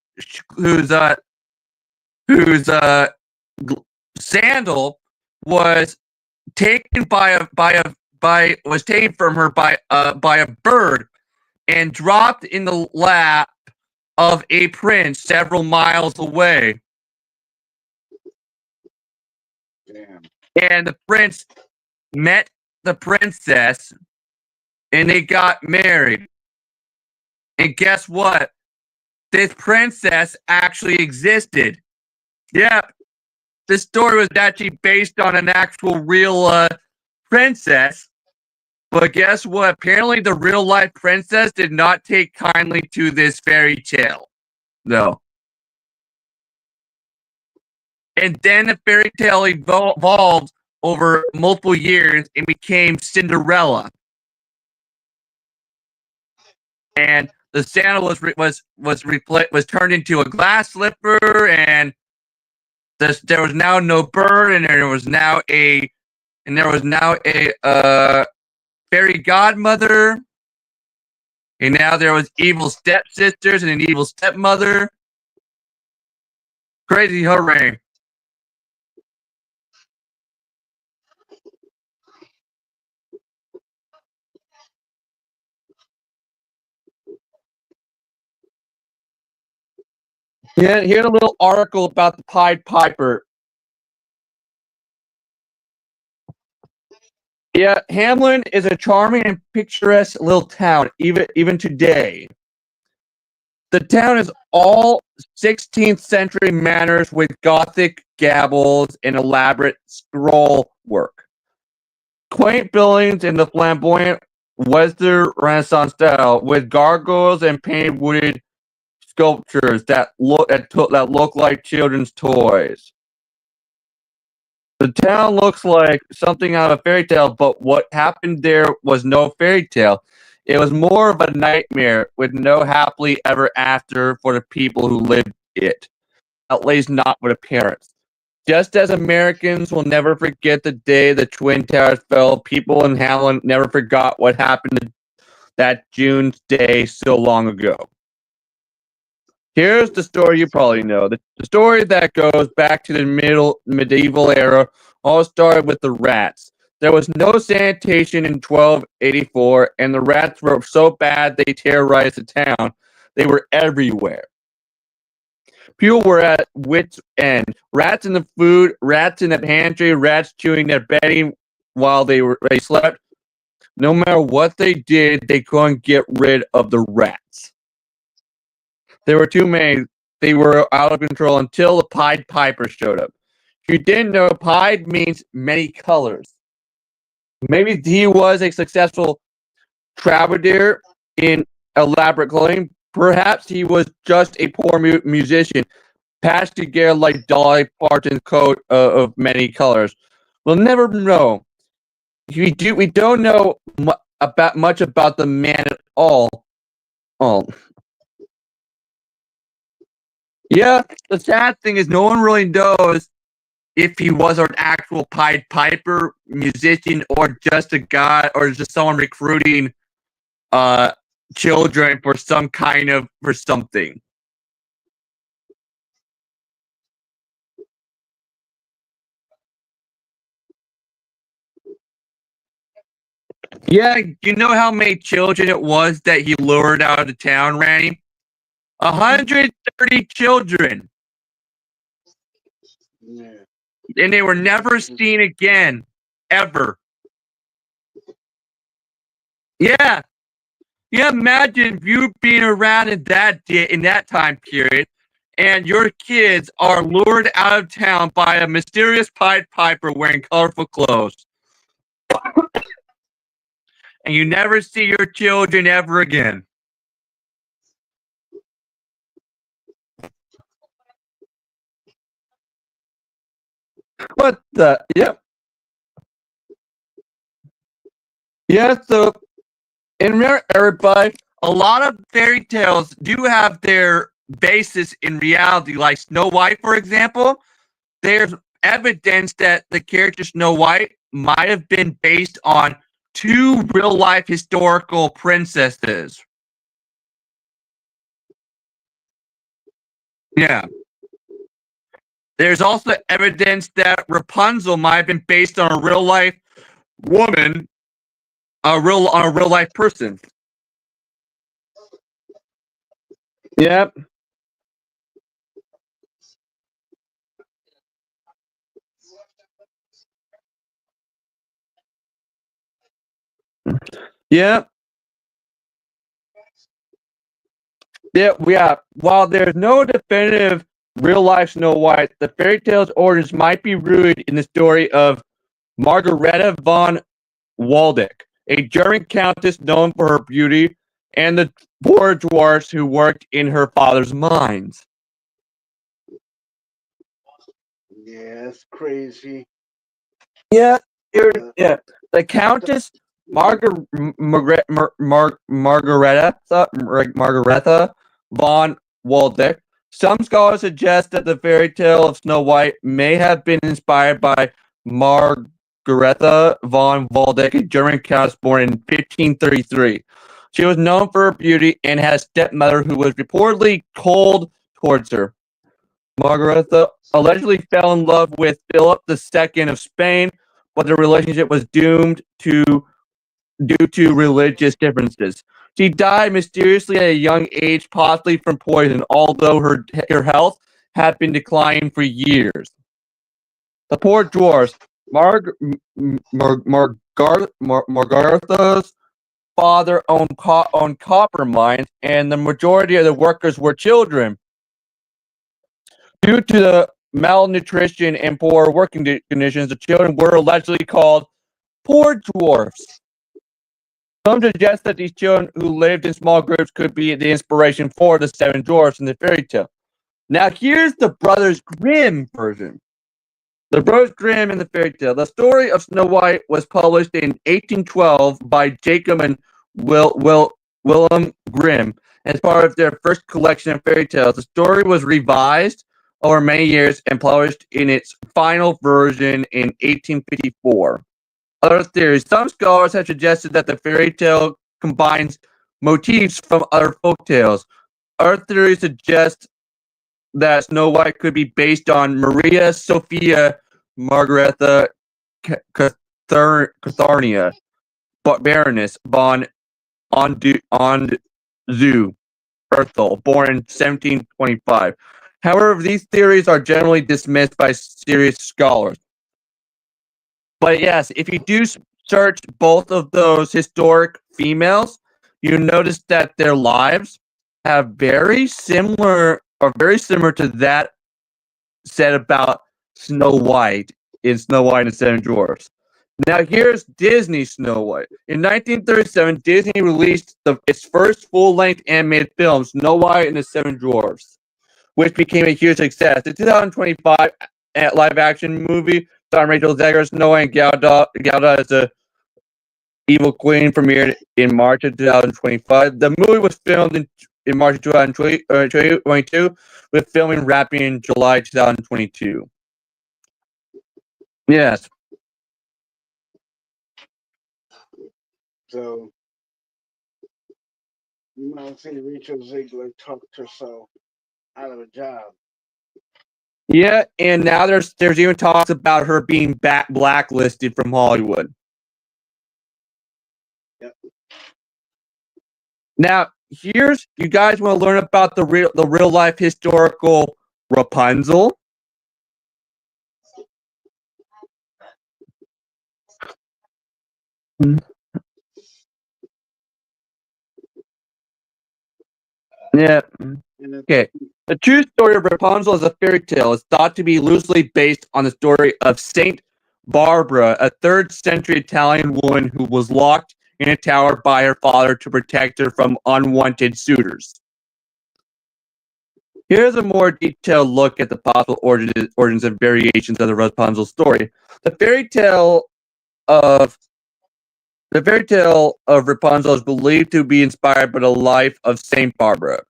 Speaker 2: sandal was taken from her by a bird and dropped in the lap of a prince several miles away.
Speaker 1: Damn.
Speaker 2: And the prince met the princess and they got married. And guess what? This princess actually existed. Yeah. This story was actually based on an actual real princess. But guess what? Apparently the real life princess did not take kindly to this fairy tale. No. And then the fairy tale evolved over multiple years and became Cinderella. And the Santa was turned into a glass slipper, and there was now no bird, and there was now a fairy godmother, and now there was evil stepsisters and an evil stepmother. Crazy hooray. Yeah, here's a little article about the Pied Piper. Yeah, Hamlin is a charming and picturesque little town, even today. The town is all 16th century manners with Gothic gables and elaborate scroll work. Quaint buildings in the flamboyant Western Renaissance style with gargoyles and painted wooden sculptures that look like children's toys. The town looks like something out of a fairy tale, but what happened there was no fairy tale. It was more of a nightmare with no happily ever after for the people who lived it. At least not for the parents. Just as Americans will never forget the day the Twin Towers fell, people in Hamlin never forgot what happened that June day so long ago. Here's the story you probably know. The story that goes back to the medieval era all started with the rats. There was no sanitation in 1284, and the rats were so bad they terrorized the town. They were everywhere. People were at wits' end. Rats in the food, rats in the pantry, rats chewing their bedding while they slept. No matter what they did, they couldn't get rid of the rats. There were too many. They were out of control until the Pied Piper showed up. If you didn't know, Pied means many colors. Maybe he was a successful troubadour in elaborate clothing. Perhaps he was just a poor musician, patched together like Dolly Parton's coat of many colors. We'll never know. We don't know much about the man at all. Yeah, the sad thing is no one really knows if he was an actual Pied Piper musician or just a guy or just someone recruiting children for something. Yeah, you know how many children it was that he lured out of the town, Randy? 130 children.
Speaker 1: Yeah.
Speaker 2: And they were never seen again, ever. Yeah. Yeah, imagine you being around in that time period, and your kids are lured out of town by a mysterious Pied Piper wearing colorful clothes. And you never see your children ever again. What the? Yep. Yeah, so, and remember, everybody, a lot of fairy tales do have their basis in reality, like Snow White, for example. There's evidence that the character Snow White might have been based on two real-life historical princesses. Yeah. There's also evidence that Rapunzel might have been based on a real-life woman, on a real-life person. Yep. Yep. Yeah. While there's no definitive real-life Snow White, the fairy tale's origins might be rooted in the story of Margareta von Waldeck, a German countess known for her beauty, and the poor dwarfs who worked in her father's mines.
Speaker 1: Yeah, that's crazy.
Speaker 2: Yeah,
Speaker 1: Uh,
Speaker 2: yeah. The Countess Margaretha von Waldeck. Some scholars suggest that the fairy tale of Snow White may have been inspired by Margaretha von Waldeck, a German countess born in 1533. She was known for her beauty and had a stepmother who was reportedly cold towards her. Margaretha allegedly fell in love with Philip II of Spain, but the relationship was doomed due to religious differences. She died mysteriously at a young age, possibly from poison, although her health had been declining for years. The poor dwarfs. Margaretha's father owned copper mines, and the majority of the workers were children. Due to the malnutrition and poor working conditions, the children were allegedly called poor dwarfs. Some suggest that these children who lived in small groups could be the inspiration for the seven dwarfs in the fairy tale. Now, here's the Brothers Grimm version. The Brothers Grimm in the fairy tale. The story of Snow White was published in 1812 by Jacob and Wilhelm Grimm as part of their first collection of fairy tales. The story was revised over many years and published in its final version in 1854. Other theories. Some scholars have suggested that the fairy tale combines motifs from other folk tales. Other theories suggest that Snow White could be based on Maria Sophia Margaretha Catharnia, Baroness von Anjou, Berthel, born in 1725. However, these theories are generally dismissed by serious scholars. But yes, if you do search both of those historic females, you notice that their lives have very similar to that said about Snow White in Snow White and the Seven Dwarfs. Now here's Disney Snow White. In 1937, Disney released its first full-length animated film, Snow White and the Seven Dwarfs, which became a huge success. The 2025 live-action movie starring Rachel Zegler, Snow White, and Gal Gadot as the Evil Queen premiered in March of 2025. The movie was filmed in March of 2022, with filming wrapping in July 2022. Yes.
Speaker 1: so you might see Rachel Ziegler talked herself out of a job.
Speaker 2: Yeah, and now there's even talks about her being blacklisted from Hollywood.
Speaker 1: Yep.
Speaker 2: Now, you guys want to learn about the real life historical Rapunzel? Yeah. Okay. The true story of Rapunzel is a fairy tale. It's thought to be loosely based on the story of Saint Barbara, a 3rd century Italian woman who was locked in a tower by her father to protect her from unwanted suitors. Here's a more detailed look at the possible origins and variations of the Rapunzel story. The fairy tale of Rapunzel is believed to be inspired by the life of Saint Barbara,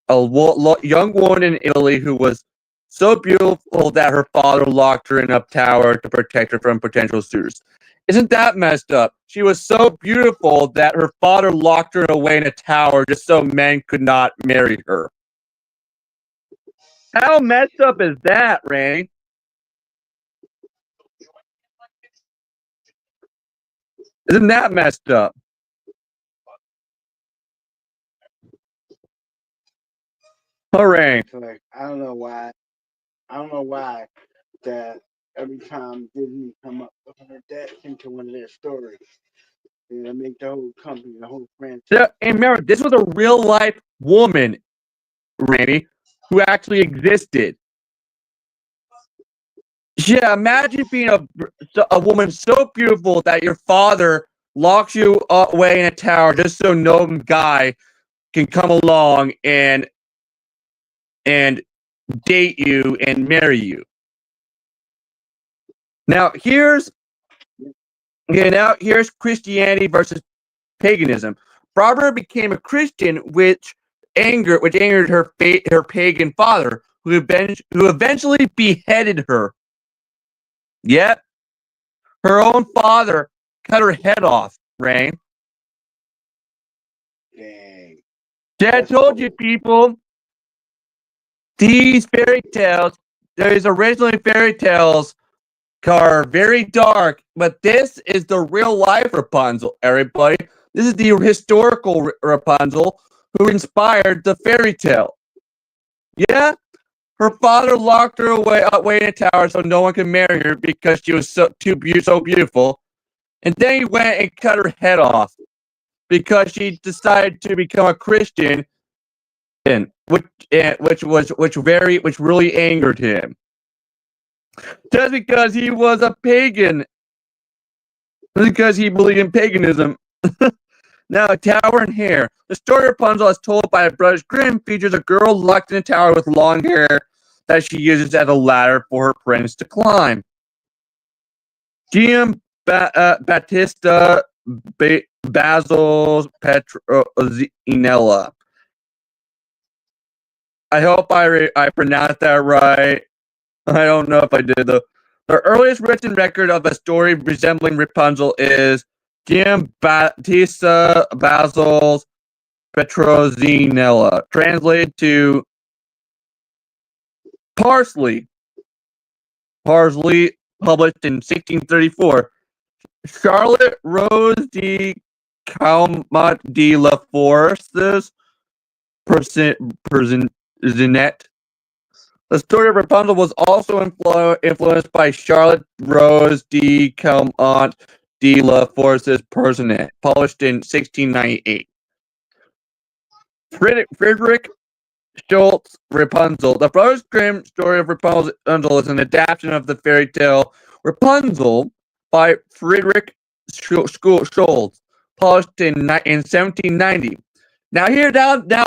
Speaker 2: a young woman in Italy who was so beautiful that her father locked her in a tower to protect her from potential suitors. Isn't that messed up? She was so beautiful that her father locked her away in a tower just so men could not marry her. How messed up is that, Randy? Isn't that messed up? Hooray.
Speaker 1: Like, I don't know why that every time Disney come up with that into one of their stories, they make the whole company, the whole franchise.
Speaker 2: Yeah, and remember, this was a real life woman, Randy, who actually existed. Yeah, imagine being a woman so beautiful that your father locks you away in a tower just so no guy can come along and date you and marry you. Now here's Christianity versus paganism. Barbara became a Christian, which angered her pagan father, who eventually beheaded her. Yet her own father cut her head off. Ray.
Speaker 1: Dang.
Speaker 2: Dad told you, people. These fairy tales, these originally fairy tales, are very dark, but this is the real life Rapunzel, everybody. This is the historical Rapunzel who inspired the fairy tale. Yeah, her father locked her away in a tower so no one could marry her because she was so beautiful. And then he went and cut her head off because she decided to become a Christian, which really angered him. Just because he was a pagan, because he believed in paganism. Now, A Tower and Hair. The story of Rapunzel, as told by the Brothers Grimm, features a girl locked in a tower with long hair that she uses as a ladder for her friends to climb. Battista Basil Petronella. I hope I pronounced that right. I don't know if I did though. The earliest written record of a story resembling Rapunzel is Giambattista Basil's Petronella, translated to Parsley, published in 1634. Charlotte Rose de Calmat de la Forces, Zinet. The story of Rapunzel was also influenced by Charlotte Rose de Calmat de la Forces Personet, published in 1698. Friedrich Schultz Rapunzel. The Brothers Grimm story of Rapunzel is an adaptation of the fairy tale Rapunzel by Friedrich Schultz, published in 1790. Now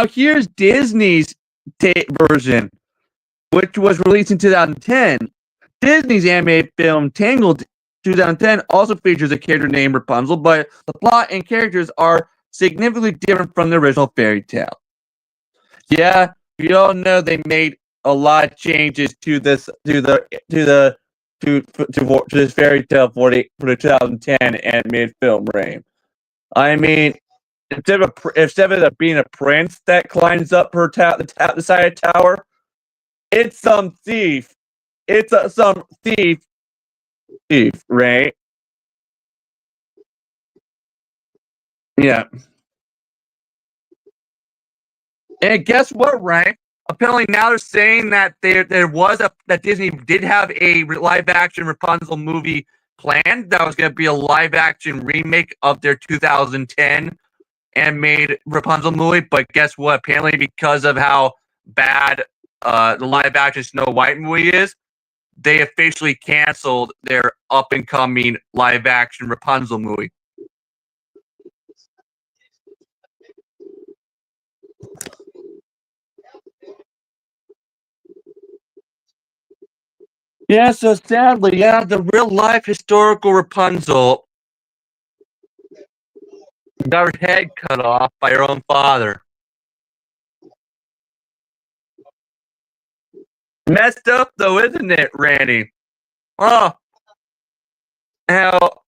Speaker 2: here's Disney's version, which was released in 2010. Disney's animated film Tangled 2010 also features a character named Rapunzel, but the plot and characters are significantly different from the original fairy tale. Yeah, you all know they made a lot of changes to this this fairy tale for the 2010 animated film frame. I mean, instead of it being a prince that climbs up the side of the tower, it's some thief. It's some thief, right? Yeah. And guess what, Ray? Apparently now they're saying that that Disney did have a live action Rapunzel movie planned that was going to be a live action remake of their 2010 animated Rapunzel movie. But guess what? Apparently, because of how bad the live action Snow White movie is, they officially canceled their up and coming live action Rapunzel movie. Yeah, so sadly, yeah, the real life historical Rapunzel got her head cut off by her own father. Messed up though, isn't it, Randy? Oh, how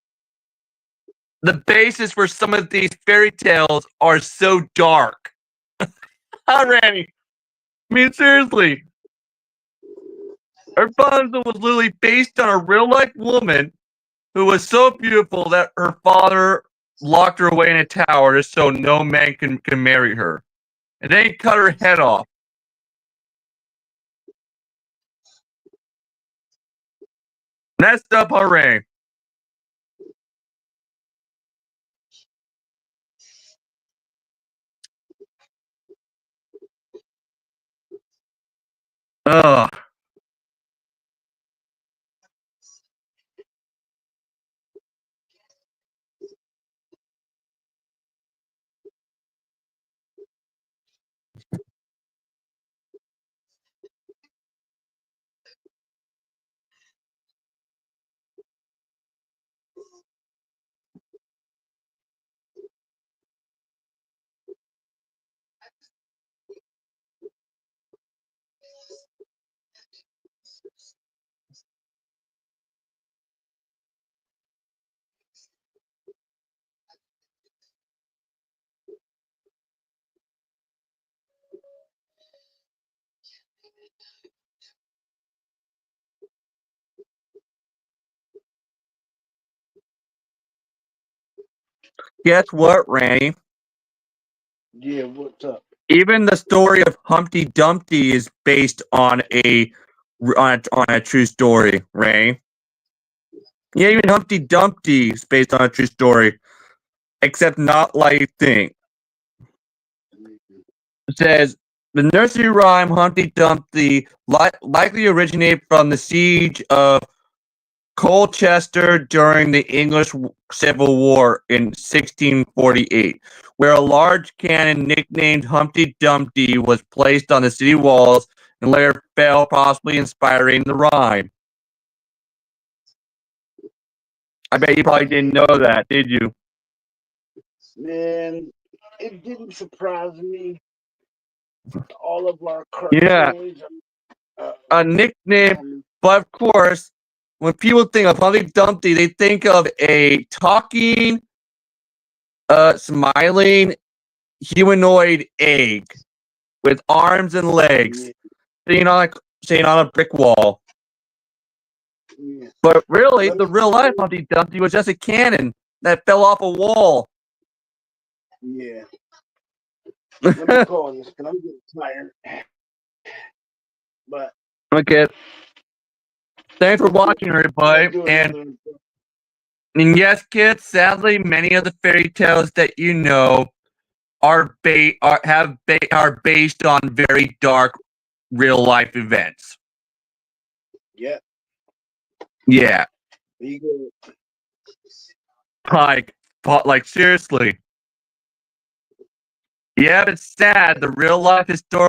Speaker 2: the basis for some of these fairy tales are so dark. Huh, Randy? I mean, seriously. Rapunzel was literally based on a real life woman who was so beautiful that her father locked her away in a tower just so no man can marry her. And then he cut her head off. Messed up, hooray. Ugh. guess what, Randy?
Speaker 1: Yeah, what's up?
Speaker 2: Even the story of Humpty Dumpty is based on a true story, Ray. Yeah, even Humpty Dumpty is based on a true story, except not like you think. It says the nursery rhyme Humpty Dumpty likely originated from the siege of Colchester during the English Civil War in 1648, where a large cannon nicknamed Humpty Dumpty was placed on the city walls and later fell, possibly inspiring the rhyme. I bet you probably didn't know that, did you?
Speaker 1: Man, it didn't surprise me. All of our
Speaker 2: Yeah,
Speaker 1: cartoons.
Speaker 2: a nickname, but of course, when people think of Humpty Dumpty, they think of a talking, smiling humanoid egg with arms and legs, sitting on a brick wall.
Speaker 1: Yeah.
Speaker 2: But really, the real life Humpty Dumpty was just a cannon that fell off a wall.
Speaker 1: Yeah. Let me call this because I'm getting tired. But
Speaker 2: Okay. Thanks for watching, everybody. And yes, kids, sadly, many of the fairy tales that you know are based on very dark real life events.
Speaker 1: Yeah.
Speaker 2: Yeah.
Speaker 1: You go.
Speaker 2: Like seriously. Yeah, it's sad. The real life historical